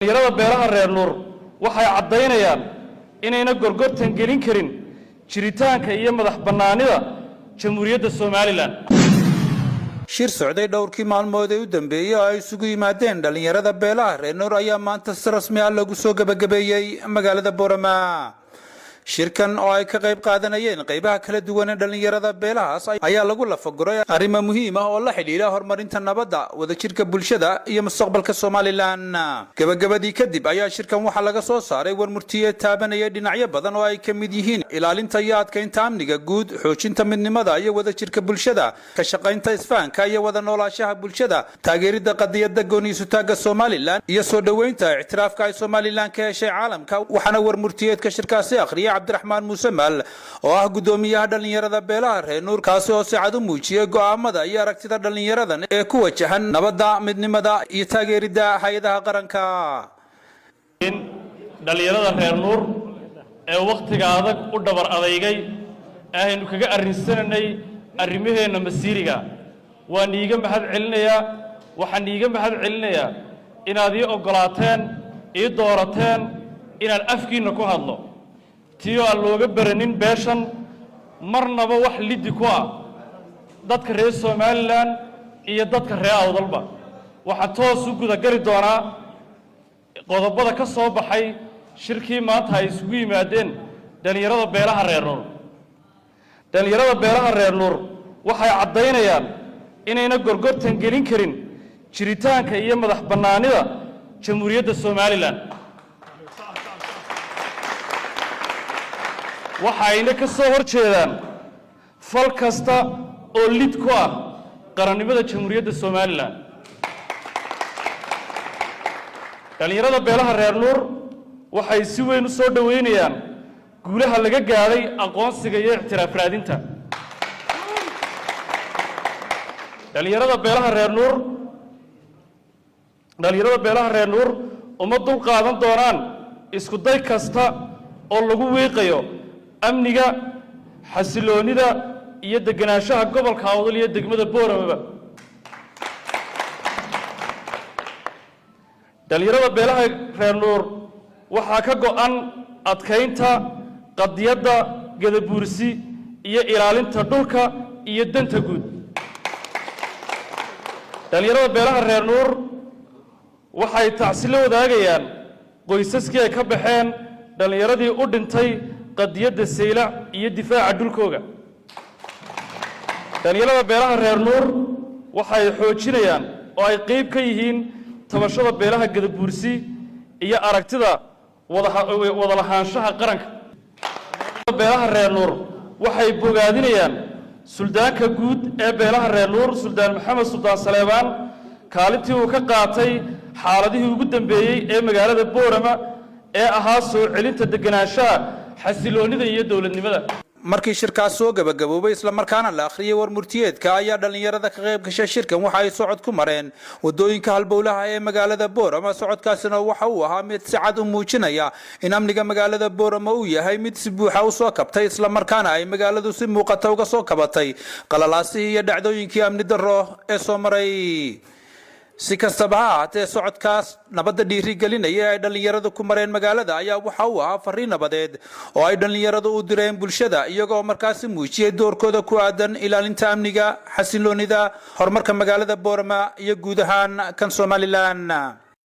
dhalinyarada beelaha reer Nuur waxay cadeynayaan inayna gorgortan gelin karin jiritaanka iyo madax banaanida Jamhuuriyadda Soomaaliland. shir socday dhowrkii maalmood ee u dambeeyay ay isugu yimaadeen dhalinyarada beelaha reer Nuur ayaa maanta si rasmi ah lagu soo gabagabeeyay magaalada Boorama. shirkan oo ay ka qayb qaadanayeen qaybaha kala duwan ee dhalinyarada beelahaas ayaa lagu lafaguray arrimo muhiim ah oo la xidhiidha horumarinta nabadda, wadajirka bulshada iyo mustaqbalka Soomaaliland. gabagabadii kadib ayaa shirkan waxa laga soo saaray warmurtiye taabanaya dhinacyo badan oo ay ka mid yihiin ilaalinta iyo adkeynta amniga guud, xoojinta midnimada iyo wadajirka bulshada, ka shaqaynta isfahanka iyo wada noolaanshaha bulshada, taageeridda qadiyadda gooniisutaaga Soomaaliland iyo soo dhaweynta ictiraafka ay Soomaaliland ka heshay caalamka. waxaana warmurtiyeedka shirkaasi akhriyay Cabdiraxmaan Muuse Maal oo ah gudoomiyaha dhalinyarada beelaha reer Nuur, kaasi oo si cad u muujiyay go'aamada iyo aragtida dhalinyaradan ee ku wajahan nabadda, midnimada iyo taageeridda hay'adaha qaranka. dhalinyarada reer Nuur ee waqtiga adag u dhabar adeegay aynu kaga arrinsanay arrimaheena masiiriga waan iiga mahad celinayaa inaad ii ogolaateen ii doorateen inaan afkiina ku hadlo tiyo aan looga baranin beeshan marnaba wax lidi ku ah dadka reer Soomaaliland iyo dadka reer Awdalba. waxaan toos u guda gali doonaa qodobada ka soo baxay shirkii maanta ay isugu yimaadeen dhalinyarada beelaha reer Nuur. dhalinyarada beelaha reer Nuur waxay cadeynayaan inayna gorgortan gelin karin jiritaanka iyo madax banaanida Jamhuuriyadda Soomaaliland. waxayna ka soo horjeedaan fal kasta oo lid ku ah qarannimada Jamhuuriyadda Soomaaliland. dhalinyarada beelaha reer Nuur waxay si weyn u soo dhaweynayaan guulaha laga gaaray aqoonsiga iyo ictiraaf raadinta. dhalinyarada beelaha reer Nuur uma dul qaadan doonaan isku day kasta oo lagu weeqayo amniga, xasiloonida iyo deganaanshaha gobolka Awdal iyo degmada Boorama. dhalinyarada beelaha reer Nuur waxaa ka go'an adkeynta qadiyadda gadabuursi iyo ilaalinta dhulka iyo danta guud. dhalinyarada beelaha reer Nuur waxay tacsilo wadaagayaan qoysaskii ay ka baxeen dhalinyaradii u dhintay qadiyadda Seylac iyo difaaca dhulkooga. dhalinyarada beelaha reer Nuur waxay xoojinayaan oo ay qayb ka yihiin tabashada beelaha gadabuursi iyo aragtida wada lahaanshaha qaranka. beelaha reer Nuur waxay bogaadinayaan suldaanka guud ee beelaha reer Nuur, Suldaan Maxamed Suldaan Saleebaan, kaalintii uu ka qaatay xaaladihii ugu dambeeyay ee magaalada Boorama ee ahaa soo celinta deganaanshaha, xasiloonida iyo dawladnimada. markii shirkaas soo gabagaboobay isla markaana la akhriyay warmurtiyeedka ayaa dhalinyarada ka qayb gashay shirkan waxa ay socod ku mareen wadooyinka halbowlaha ee magaalada Boorama. socodkaasina waxa uu ahaa mid si cad u muujinaya in amniga magaalada Boorama uu yahay mid si buuxa u soo kabtay, isla markaana ay magaaladu si muuqata uga soo kabatay qalalaasihii iyo dhacdooyinkii amni darro ee soo maray. si kastaba ha ahaatee socodkaas nabadda dhiirigelinaya ay dhalinyaradu ku mareen magaalada ayaa waxa uu ahaa fariin nabadeed oo ay dhalinyaradu u direen bulshada, iyagoo markaasi muujiyay doorkooda ku aadan ilaalinta amniga, xasiloonida, horumarka magaalada Boorama iyo guud ahaan kan Soomaaliland.